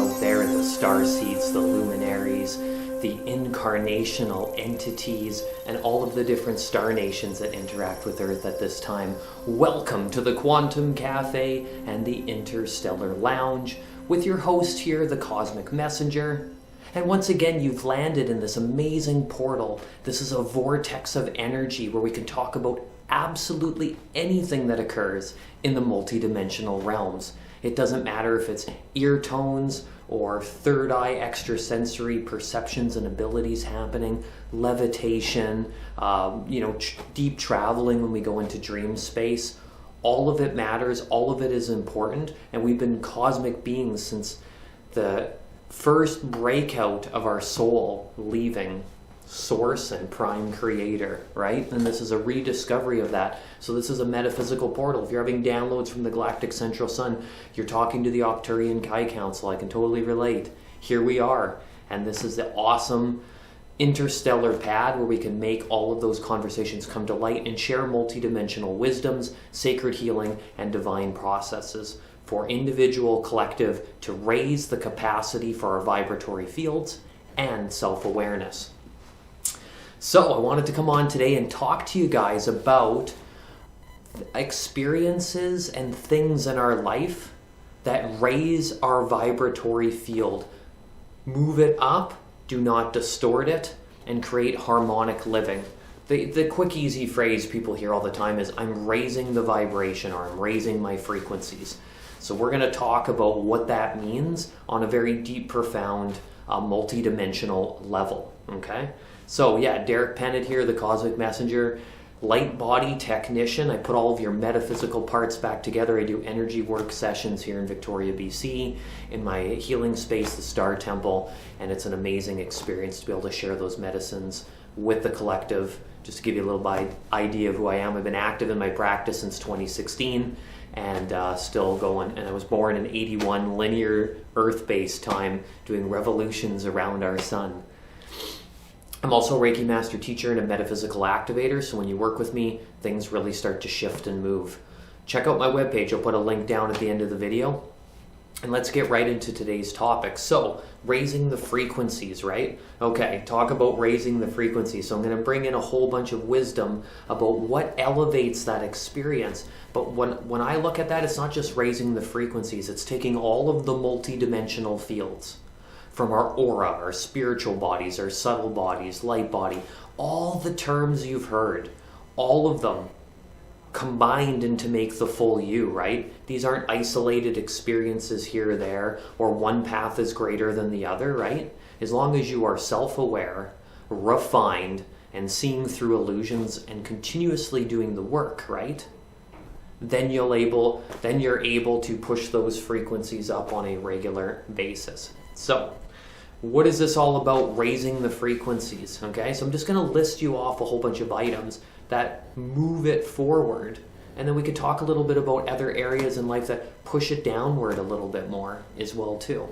out there, the star seeds, the luminaries, the incarnational entities, and all of the different star nations that interact with Earth at this time. Welcome to the Quantum Cafe and the Interstellar Lounge with your host here, the Cosmic Messenger. And once again, you've landed in this amazing portal. This is a vortex of energy where we can talk about absolutely anything that occurs in the multidimensional realms. It doesn't matter if it's ear tones or third eye extrasensory perceptions and abilities happening, levitation, deep traveling when we go into dream space. All of it matters, all of it is important, and we've been cosmic beings since the first breakout of our soul leaving source and prime creator, right? And this is a rediscovery of that. So this is a metaphysical portal. If you're having downloads from the galactic central sun, you're talking to the Octurian Kai Council, I can totally relate. Here we are. And this is the awesome interstellar pad where we can make all of those conversations come to light and share multidimensional wisdoms, sacred healing, and divine processes for individual, collective, to raise the capacity for our vibratory fields and self-awareness. So I wanted to come on today and talk to you guys about experiences and things in our life that raise our vibratory field. Move it up, do not distort it, and create harmonic living. The quick, easy phrase people hear all the time is, I'm raising the vibration, or I'm raising my frequencies. So we're going to talk about what that means on a very deep, profound, multi-dimensional level, okay? So yeah, Derek Pennett here, the Cosmic Messenger, Lightbody technician. I put all of your metaphysical parts back together. I do energy work sessions here in Victoria, BC, in my healing space, the Star Temple, and it's an amazing experience to be able to share those medicines with the collective. Just to give you a little idea of who I am, I've been active in my practice since 2016 and still going. And I was born in 81 linear Earth-based time, doing revolutions around our sun. I'm also a Reiki Master Teacher and a Metaphysical Activator, so when you work with me, things really start to shift and move. Check out my webpage. I'll put a link down at the end of the video. And let's get right into today's topic. So, raising the frequencies, right? Okay, talk about raising the frequencies. So I'm going to bring in a whole bunch of wisdom about what elevates that experience. But when I look at that, it's not just raising the frequencies. It's taking all of the multidimensional fields from our aura, our spiritual bodies, our subtle bodies, light body, all the terms you've heard, all of them combined into make the full you, right? These aren't isolated experiences here or there, or one path is greater than the other, right? As long as you are self-aware, refined, and seeing through illusions and continuously doing the work, right? Then you're able to push those frequencies up on a regular basis. So, what is this all about, raising the frequencies? Okay, so I'm just going to list you off a whole bunch of items that move it forward, and then we could talk a little bit about other areas in life that push it downward a little bit more as well too.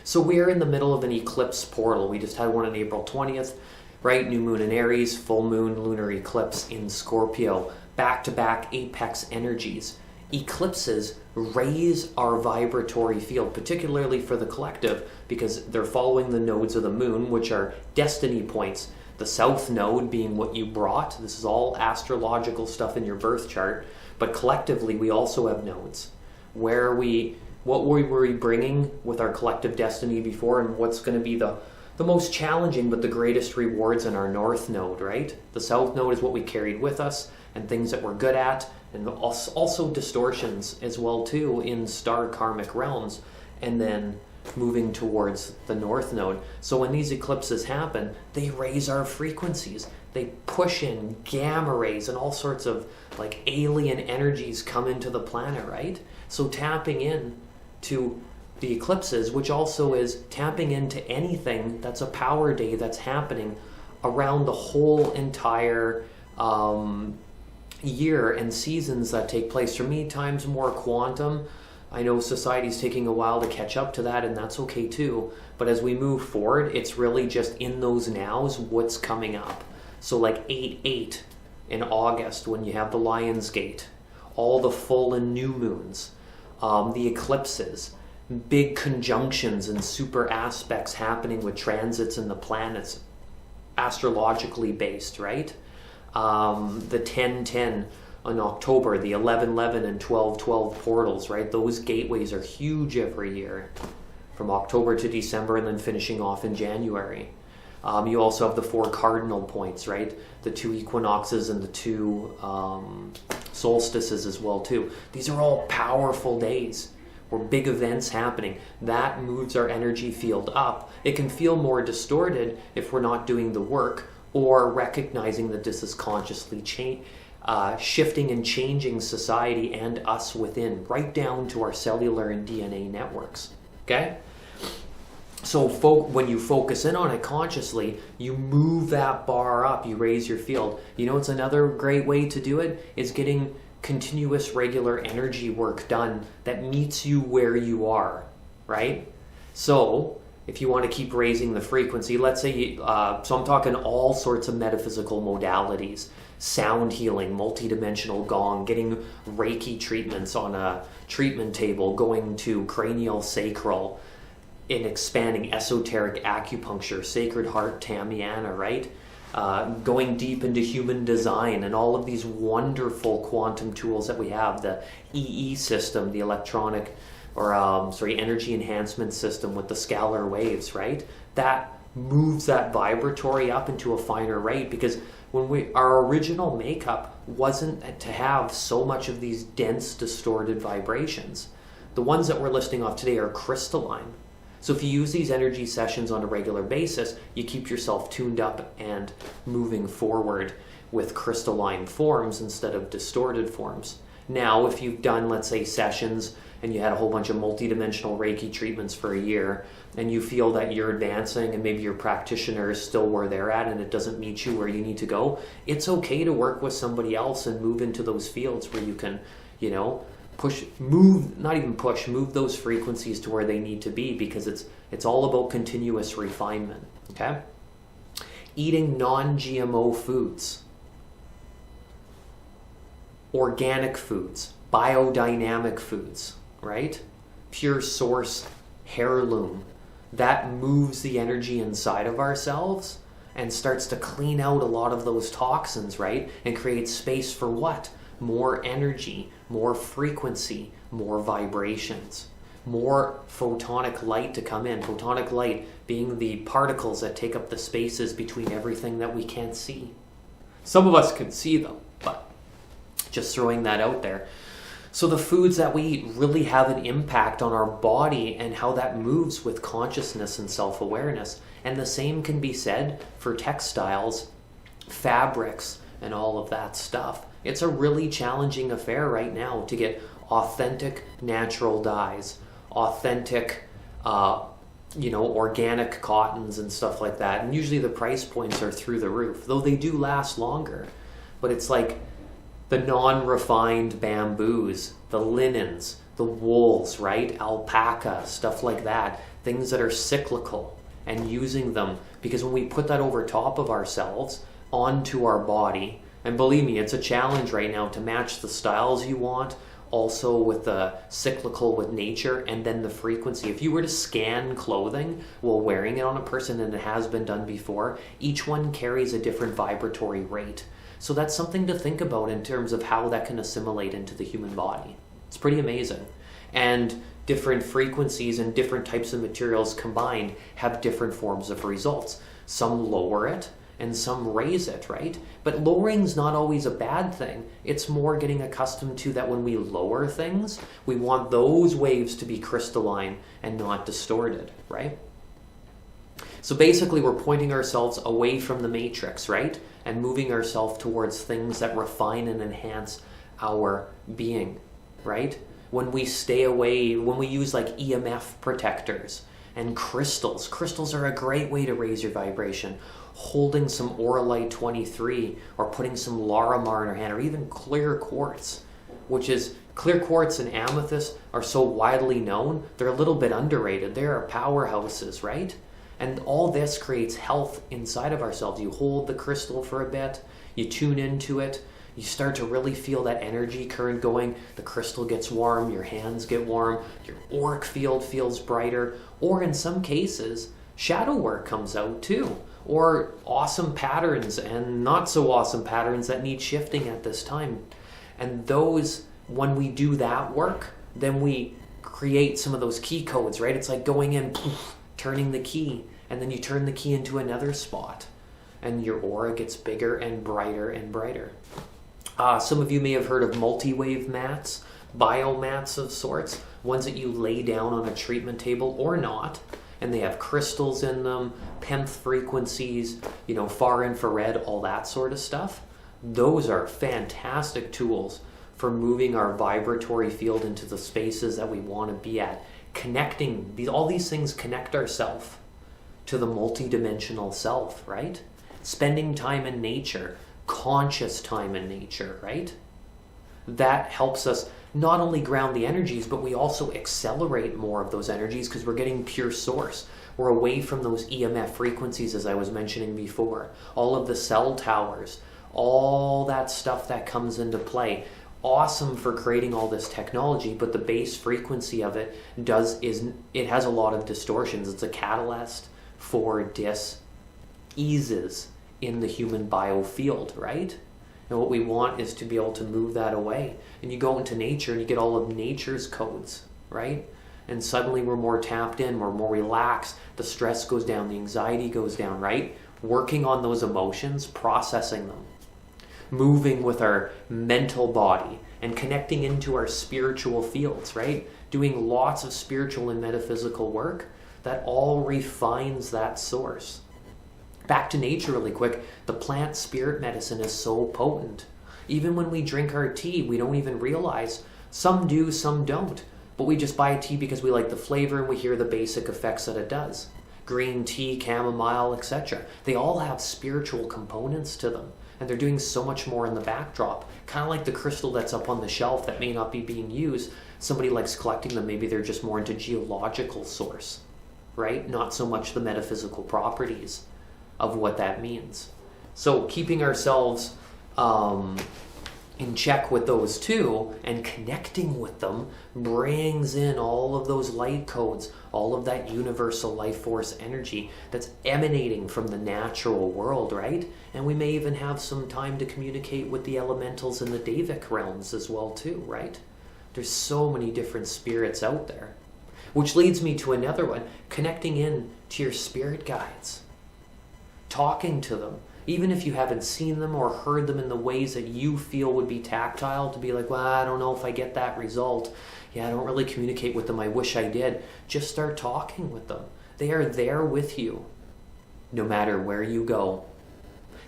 So we're in the middle of an eclipse portal. We just had one on April 20th, right? New moon in Aries, full moon lunar eclipse in Scorpio, back-to-back apex energies. Eclipses raise our vibratory field, particularly for the collective, because they're following the nodes of the moon, which are destiny points. The south node being what you brought. This is all astrological stuff in your birth chart. But collectively, we also have nodes. What were we bringing with our collective destiny before, and what's going to be the most challenging but the greatest rewards in our north node, right? The south node is what we carried with us and things that we're good at, and also distortions as well too in star karmic realms, and then moving towards the north node. So when these eclipses happen, they raise our frequencies. They push in gamma rays and all sorts of like alien energies come into the planet, right? So tapping in to the eclipses, which also is tapping into anything that's a power day that's happening around the whole entire year and seasons that take place. For me, time's more quantum. I know society's taking a while to catch up to that, and that's okay too. But as we move forward, it's really just in those nows what's coming up. So like 8/8 in August, when you have the Lion's Gate, all the full and new moons, the eclipses, big conjunctions and super aspects happening with transits in the planets, astrologically based, right? The 10-10 in October, the 11-11 and 12-12 portals, right? Those gateways are huge every year, from October to December and then finishing off in January. You also have the 4 cardinal points, right? The 2 equinoxes and the 2 solstices as well too. These are all powerful days where big events happening. That moves our energy field up. It can feel more distorted if we're not doing the work or recognizing that this is consciously shifting and changing society and us within, right down to our cellular and DNA networks. Okay? So when you focus in on it consciously, you move that bar up, you raise your field. You know, it's another great way to do it is getting continuous regular energy work done that meets you where you are, right? So if you want to keep raising the frequency, let's say, so I'm talking all sorts of metaphysical modalities, sound healing, multidimensional gong, getting Reiki treatments on a treatment table, going to cranial sacral, in expanding esoteric acupuncture, sacred heart, Tamiana, right? Going deep into human design and all of these wonderful quantum tools that we have, the EE system, the electronic, energy enhancement system with the scalar waves, right? That moves that vibratory up into a finer rate, because when our original makeup wasn't to have so much of these dense, distorted vibrations. The ones that we're listing off today are crystalline. So if you use these energy sessions on a regular basis, you keep yourself tuned up and moving forward with crystalline forms instead of distorted forms. Now, if you've done, let's say, sessions and you had a whole bunch of multidimensional Reiki treatments for a year, and you feel that you're advancing and maybe your practitioner is still where they're at and it doesn't meet you where you need to go, it's okay to work with somebody else and move into those fields where you can, move those frequencies to where they need to be, because it's all about continuous refinement, okay? Eating non-GMO foods, organic foods, biodynamic foods, right? Pure source heirloom. That moves the energy inside of ourselves and starts to clean out a lot of those toxins, right? And creates space for what? More energy, more frequency, more vibrations, more photonic light to come in. Photonic light being the particles that take up the spaces between everything that we can't see. Some of us can see them, but just throwing that out there. So the foods that we eat really have an impact on our body and how that moves with consciousness and self-awareness. And the same can be said for textiles, fabrics, and all of that stuff. It's a really challenging affair right now to get authentic natural dyes, authentic, organic cottons and stuff like that. And usually the price points are through the roof, though they do last longer. But it's like the non-refined bamboos, the linens, the wools, right? Alpaca, stuff like that. Things that are cyclical, and using them, because when we put that over top of ourselves, onto our body, and believe me, it's a challenge right now to match the styles you want, also with the cyclical with nature, and then the frequency. If you were to scan clothing while wearing it on a person, and it has been done before, each one carries a different vibratory rate. So that's something to think about in terms of how that can assimilate into the human body. It's pretty amazing. And different frequencies and different types of materials combined have different forms of results. Some lower it and some raise it, right? But lowering's not always a bad thing. It's more getting accustomed to that when we lower things, we want those waves to be crystalline and not distorted, right? So basically we're pointing ourselves away from the matrix, right? And moving ourselves towards things that refine and enhance our being, right? When we stay away, when we use like EMF protectors and crystals. Crystals are a great way to raise your vibration. Holding some Auralite 23 or putting some Larimar in our hand, or even clear quartz, which is clear quartz and amethyst are so widely known, they're a little bit underrated. They are powerhouses, right? And all this creates health inside of ourselves. You hold the crystal for a bit, you tune into it, You start to really feel that energy current going. The crystal gets warm, your hands get warm, your auric field feels brighter, or in some cases, shadow work comes out too, or awesome patterns and not so awesome patterns that need shifting at this time. And those, when we do that work, then we create some of those key codes, right? It's like going in, poof, turning the key, and then you turn the key into another spot, and your aura gets bigger and brighter and brighter. Some of you may have heard of multi-wave mats, biomats of sorts, ones that you lay down on a treatment table or not, and they have crystals in them, penth frequencies, far infrared, all that sort of stuff. Those are fantastic tools for moving our vibratory field into the spaces that we want to be at. Connecting, all these things connect ourselves to the multidimensional self, right? Spending time in nature, conscious time in nature, right? That helps us not only ground the energies, but we also accelerate more of those energies because we're getting pure source. We're away from those EMF frequencies, as I was mentioning before. All of the cell towers, all that stuff that comes into play. Awesome for creating all this technology, but the base frequency of it it has a lot of distortions. It's a catalyst for dis-eases in the human biofield, right? And what we want is to be able to move that away. And you go into nature and you get all of nature's codes, right? And suddenly we're more tapped in, we're more relaxed, the stress goes down, the anxiety goes down, right? Working on those emotions, processing them, moving with our mental body and connecting into our spiritual fields, right? Doing lots of spiritual and metaphysical work that all refines that source. Back to nature really quick, the plant spirit medicine is so potent. Even when we drink our tea, we don't even realize. Some do, some don't. But we just buy a tea because we like the flavor and we hear the basic effects that it does. Green tea, chamomile, etc. They all have spiritual components to them. And they're doing so much more in the backdrop. Kind of like the crystal that's up on the shelf that may not be being used. Somebody likes collecting them. Maybe they're just more into geological source, right? Not so much the metaphysical properties of what that means. So keeping ourselves in check with those two and connecting with them brings in all of those light codes, all of that universal life force energy that's emanating from the natural world, right? And we may even have some time to communicate with the elementals in the Davic realms as well too, right? There's so many different spirits out there. Which leads me to another one, connecting in to your spirit guides. Talking to them, even if you haven't seen them or heard them in the ways that you feel would be tactile, to be like, well, I don't know if I get that result. Yeah, I don't really communicate with them. I wish I did. Just start talking with them. They are there with you, no matter where you go.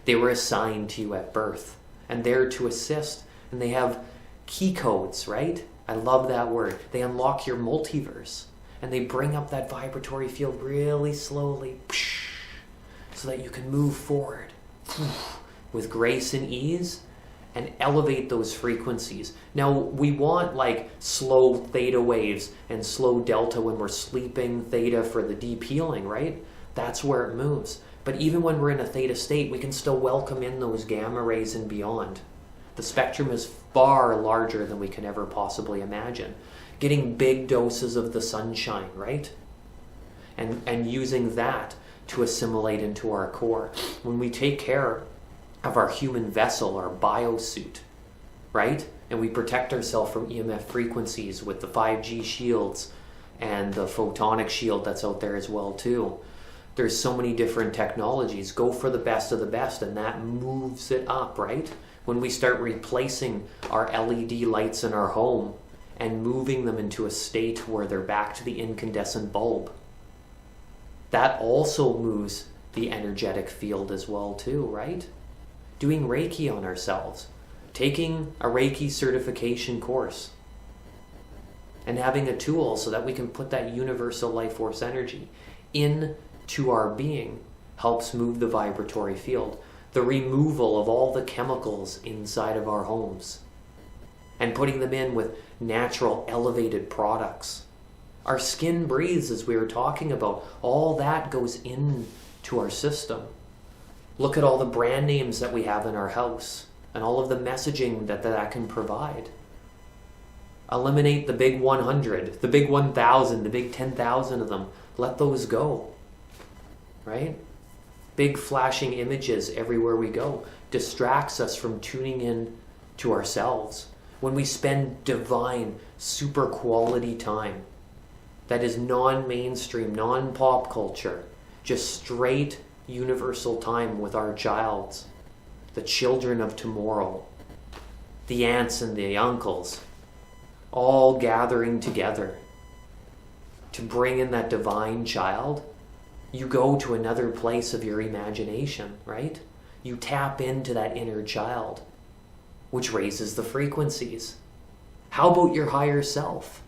They were assigned to you at birth and there to assist. And they have key codes, right? I love that word. They unlock your multiverse and they bring up that vibratory field really slowly, so that you can move forward with grace and ease and elevate those frequencies. Now, we want like slow theta waves and slow delta when we're sleeping, theta for the deep healing, right? That's where it moves. But even when we're in a theta state, we can still welcome in those gamma rays and beyond. The spectrum is far larger than we can ever possibly imagine. Getting big doses of the sunshine, right? And using that to assimilate into our core. When we take care of our human vessel, our biosuit, right? And we protect ourselves from EMF frequencies with the 5G shields and the photonic shield that's out there as well too. There's so many different technologies. Go for the best of the best and that moves it up, right? When we start replacing our LED lights in our home and moving them into a state where they're back to the incandescent bulb, that also moves the energetic field as well too, right? Doing Reiki on ourselves, taking a Reiki certification course, and having a tool so that we can put that universal life force energy into our being helps move the vibratory field. The removal of all the chemicals inside of our homes and putting them in with natural elevated products. Our skin breathes, as we were talking about. All that goes into our system. Look at all the brand names that we have in our house. and all of the messaging that can provide. Eliminate the big 100, the big 1,000, the big 10,000 of them. Let those go, right? Big flashing images everywhere we go distracts us from tuning in to ourselves. When we spend divine, super quality time that is non-mainstream, non-pop culture, just straight universal time with our childs, the children of tomorrow, the aunts and the uncles, all gathering together to bring in that divine child, you go to another place of your imagination, right? You tap into that inner child, which raises the frequencies. How about your higher self?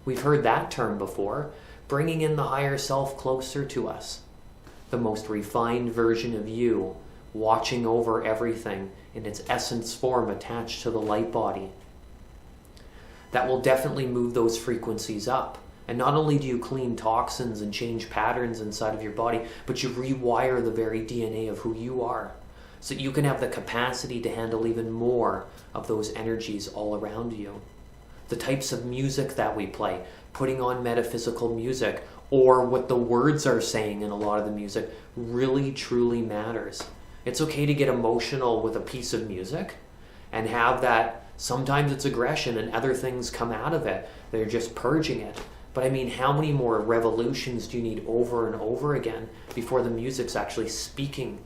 We've heard that term before, bringing in the higher self closer to us. The most refined version of you, watching over everything in its essence form attached to the light body. That will definitely move those frequencies up. And not only do you clean toxins and change patterns inside of your body, but you rewire the very DNA of who you are, so that you can have the capacity to handle even more of those energies all around you. The types of music that we play, putting on metaphysical music, or what the words are saying in a lot of the music, really truly matters. It's okay to get emotional with a piece of music and have that. Sometimes it's aggression and other things come out of it. They're just purging it. But I mean, how many more revolutions do you need over and over again before the music's actually speaking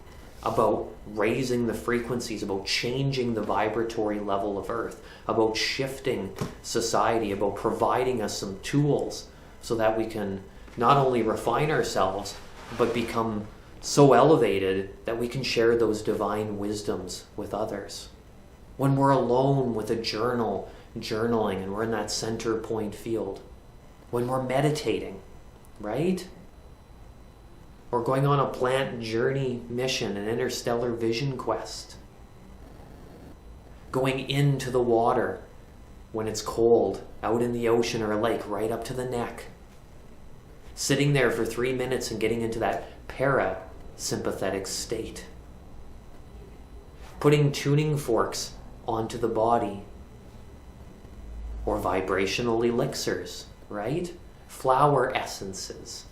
about raising the frequencies, about changing the vibratory level of Earth, about shifting society, about providing us some tools so that we can not only refine ourselves, but become so elevated that we can share those divine wisdoms with others. When we're alone with a journaling, and we're in that center point field. When we're meditating, right? Or going on a plant journey mission, an interstellar vision quest. Going into the water when it's cold, out in the ocean or a lake, right up to the neck. Sitting there for 3 minutes and getting into that parasympathetic state. Putting tuning forks onto the body. Or vibrational elixirs, right? Flower essences.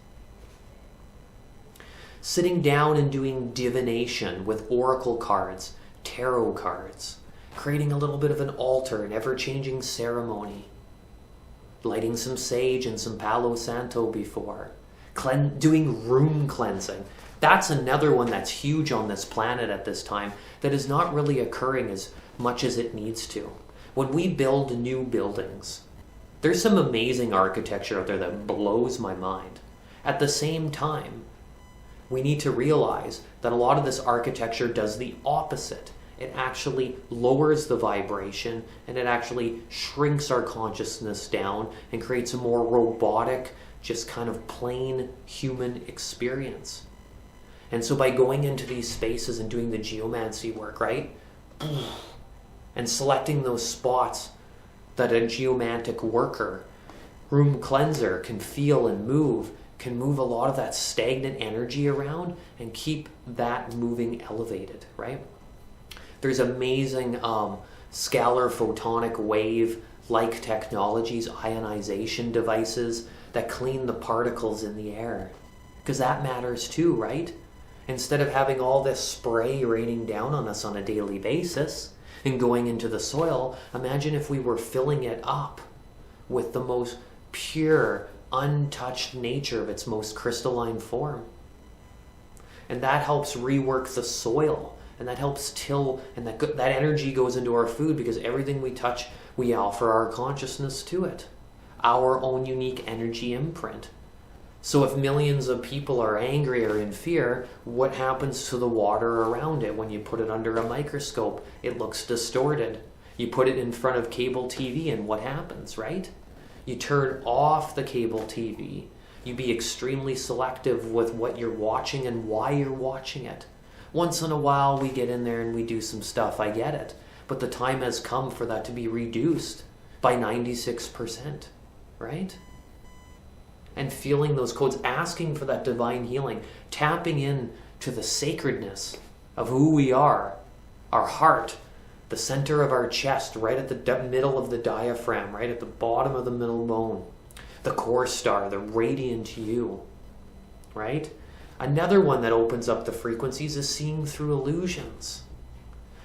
Sitting down and doing divination with oracle cards, tarot cards, creating a little bit of an altar, an ever-changing ceremony, lighting some sage and some Palo Santo before, doing room cleansing. That's another one that's huge on this planet at this time that is not really occurring as much as it needs to. When we build new buildings, there's some amazing architecture out there that blows my mind. At the same time, we need to realize that a lot of this architecture does the opposite. It actually lowers the vibration and it actually shrinks our consciousness down and creates a more robotic, just kind of plain human experience. And so by going into these spaces and doing the geomancy work, right? And selecting those spots that a geomantic worker, room cleanser can feel and move, can move a lot of that stagnant energy around and keep that moving elevated, right? There's amazing scalar photonic wave-like technologies, ionization devices that clean the particles in the air. Because that matters too, right? Instead of having all this spray raining down on us on a daily basis and going into the soil, imagine if we were filling it up with the most pure, untouched nature of its most crystalline form. And that helps rework the soil, and that helps till, and that energy goes into our food because everything we touch, we offer our consciousness to it, our own unique energy imprint. So if millions of people are angry or in fear, what happens to the water around it when you put it under a microscope? It looks distorted. You put it in front of cable TV and what happens, right? You turn off the cable TV. You be extremely selective with what you're watching and why you're watching it. Once in a while we get in there and we do some stuff, I get it. But the time has come for that to be reduced by 96%, right? And feeling those codes, asking for that divine healing, tapping in to the sacredness of who we are, our heart, the center of our chest, right at the middle of the diaphragm, right at the bottom of the middle bone, the core star, the radiant you, right? Another one that opens up the frequencies is seeing through illusions.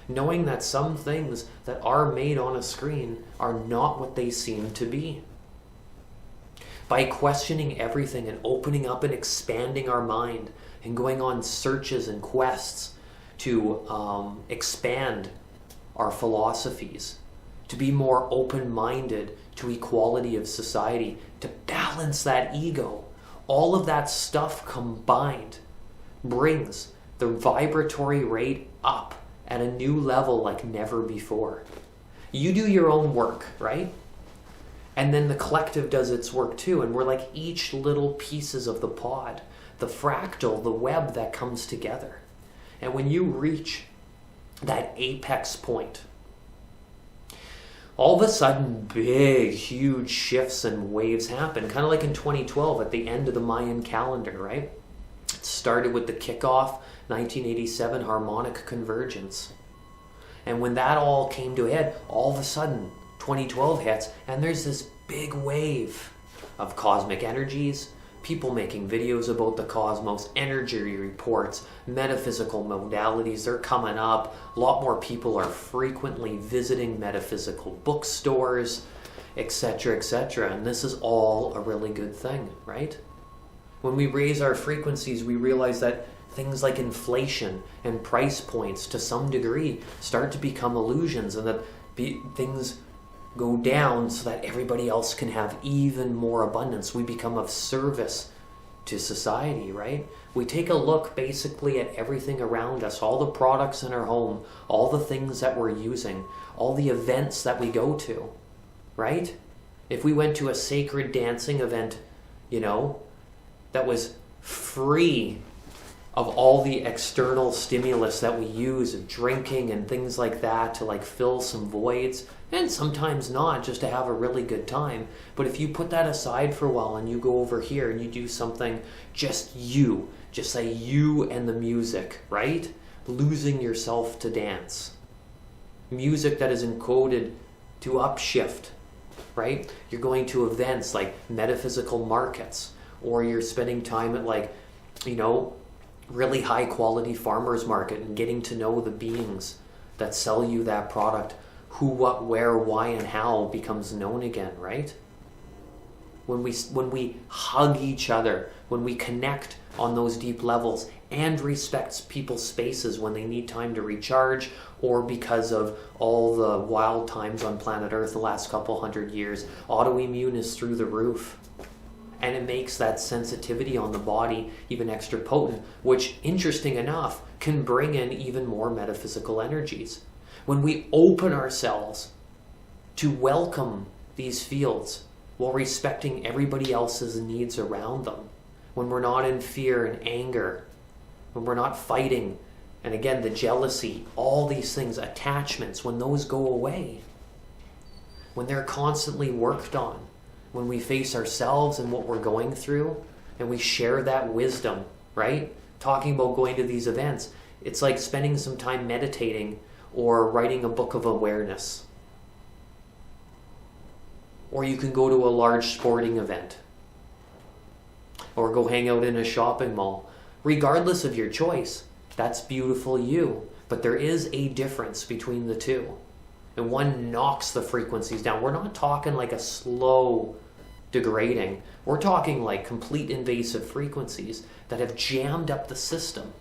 Knowing that some things that are made on a screen are not what they seem to be. By questioning everything and opening up and expanding our mind and going on searches and quests to expand our philosophies, to be more open-minded to equality of society, to balance that ego. All of that stuff combined brings the vibratory rate up at a new level like never before. You do your own work, right? And then the collective does its work too, and we're like each little pieces of the pod, the fractal, the web that comes together. And when you reach that apex point, all of a sudden big, huge shifts and waves happen, kind of like in 2012 at the end of the Mayan calendar, right? It started with the kickoff, 1987 harmonic convergence. And when that all came to a head, all of a sudden 2012 hits, and there's this big wave of cosmic energies, people making videos about the cosmos, energy reports, metaphysical modalities, they're coming up. A lot more people are frequently visiting metaphysical bookstores, etc., etc. And this is all a really good thing, right? When we raise our frequencies, we realize that things like inflation and price points to some degree start to become illusions, and that things go down so that everybody else can have even more abundance. We become of service to society, right? We take a look basically at everything around us, all the products in our home, all the things that we're using, all the events that we go to, right? If we went to a sacred dancing event, that was free of all the external stimulus that we use of drinking and things like that to like fill some voids, and sometimes not, just to have a really good time. But if you put that aside for a while and you go over here and you do something just say you and the music, right? Losing yourself to dance. Music that is encoded to upshift, right? You're going to events like metaphysical markets, or you're spending time at really high quality farmers market and getting to know the beings that sell you that product. Who, what, where, why, and how becomes known again, right? When we hug each other, when we connect on those deep levels and respect people's spaces when they need time to recharge, or because of all the wild times on planet Earth the last couple hundred years, autoimmune is through the roof. And it makes that sensitivity on the body even extra potent, which, interesting enough, can bring in even more metaphysical energies. When we open ourselves to welcome these fields while respecting everybody else's needs around them, when we're not in fear and anger, when we're not fighting, and again, the jealousy, all these things, attachments, when those go away, when they're constantly worked on, when we face ourselves and what we're going through, and we share that wisdom, right? Talking about going to these events, it's like spending some time meditating or writing a book of awareness. Or you can go to a large sporting event, or go hang out in a shopping mall. Regardless of your choice, that's beautiful you, but there is a difference between the two. And one knocks the frequencies down. We're not talking like a slow degrading. We're talking like complete invasive frequencies that have jammed up the system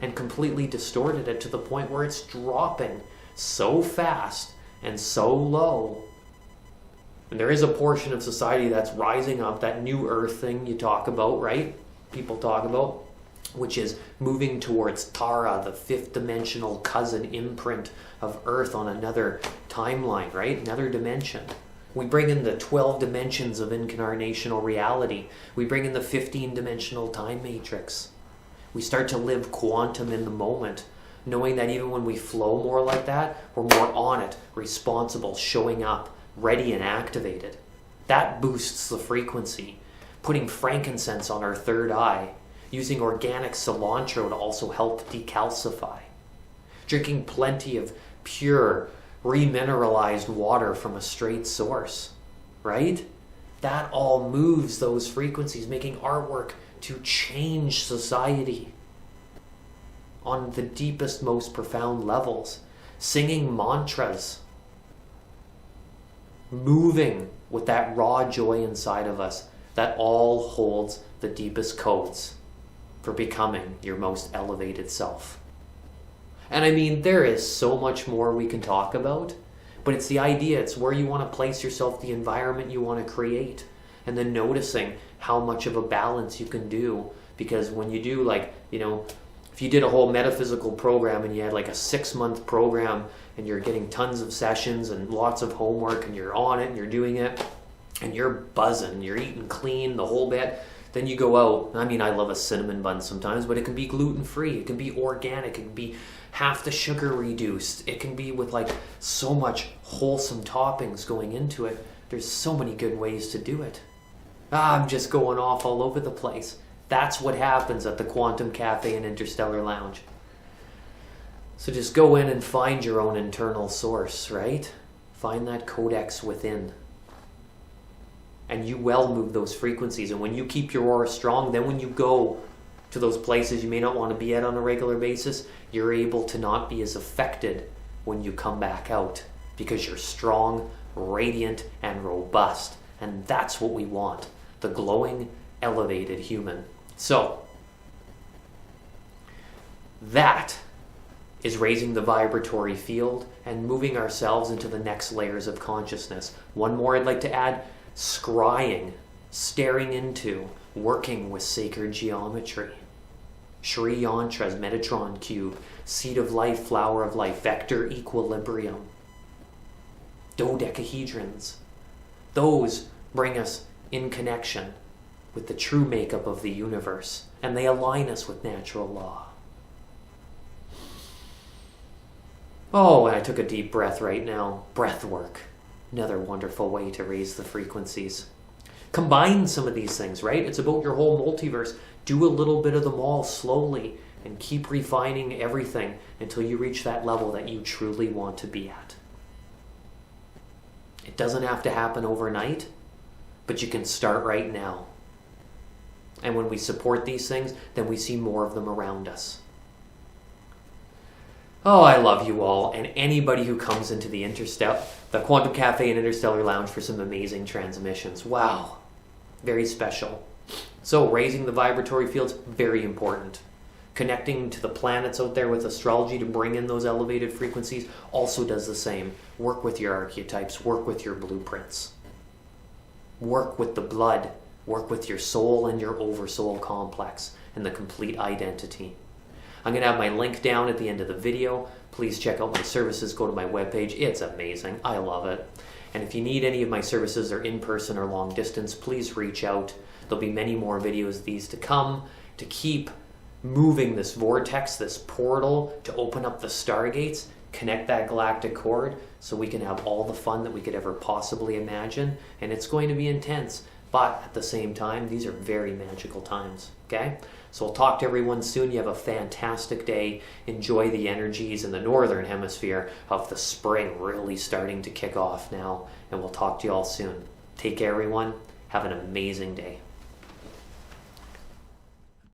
and completely distorted it to the point where it's dropping so fast and so low. And there is a portion of society that's rising up, that new earth thing you talk about, right? People talk about, which is moving towards Tara, the fifth dimensional cousin imprint of Earth on another timeline, right? Another dimension. We bring in the 12 dimensions of incarnational reality. We bring in the 15-dimensional time matrix. We start to live quantum in the moment, knowing that even when we flow more like that, we're more on it, responsible, showing up, ready and activated. That boosts the frequency. Putting frankincense on our third eye, using organic cilantro to also help decalcify. Drinking plenty of pure, remineralized water from a straight source, right? That all moves those frequencies, making artwork to change society on the deepest, most profound levels. Singing mantras, moving with that raw joy inside of us, that all holds the deepest codes for becoming your most elevated self. And I mean, there is so much more we can talk about, but it's the idea, it's where you want to place yourself, the environment you want to create, and then noticing how much of a balance you can do. Because when you do, like, you know, if you did a whole metaphysical program and you had like a 6-month program and you're getting tons of sessions and lots of homework and you're on it and you're doing it and you're buzzing, you're eating clean, the whole bit, then you go out. I mean, I love a cinnamon bun sometimes, but it can be gluten-free, it can be organic, it can be half the sugar reduced, it can be with like so much wholesome toppings going into it. There's so many good ways to do it. I'm just going off all over the place. That's what happens at the Quantum Cafe and Interstellar Lounge. So just go in and find your own internal source, right? Find that codex within. And you will move those frequencies. And when you keep your aura strong, then when you go to those places you may not want to be at on a regular basis, you're able to not be as affected when you come back out, because you're strong, radiant, and robust. And that's what we want. The glowing, elevated human. So, that is raising the vibratory field and moving ourselves into the next layers of consciousness. One more I'd like to add, scrying, staring into, working with sacred geometry. Sri Yantra's Metatron Cube, Seed of Life, Flower of Life, Vector Equilibrium, dodecahedrons. Those bring us in connection with the true makeup of the universe, and they align us with natural law. Oh, and I took a deep breath right now. Breath work, another wonderful way to raise the frequencies. Combine some of these things, right? It's about your whole multiverse. Do a little bit of them all slowly and keep refining everything until you reach that level that you truly want to be at. It doesn't have to happen overnight, but you can start right now. And when we support these things, then we see more of them around us. Oh, I love you all, and anybody who comes into the Quantum Cafe and Interstellar Lounge for some amazing transmissions. Wow, very special. So raising the vibratory fields, very important. Connecting to the planets out there with astrology to bring in those elevated frequencies also does the same. Work with your archetypes, work with your blueprints. Work with the blood, work with your soul and your oversoul complex and the complete identity. I'm going to have my link down at the end of the video. Please check out my services. Go to my webpage. It's amazing. I love it. And if you need any of my services, or in person or long distance, please reach out. There'll be many more videos of these to come to keep moving this vortex, this portal, to open up the stargates, connect that galactic cord so we can have all the fun that we could ever possibly imagine. And it's going to be intense, but at the same time, these are very magical times, okay? So I'll talk to everyone soon. You have a fantastic day. Enjoy the energies in the northern hemisphere of the spring really starting to kick off now. And we'll talk to you all soon. Take care, everyone. Have an amazing day.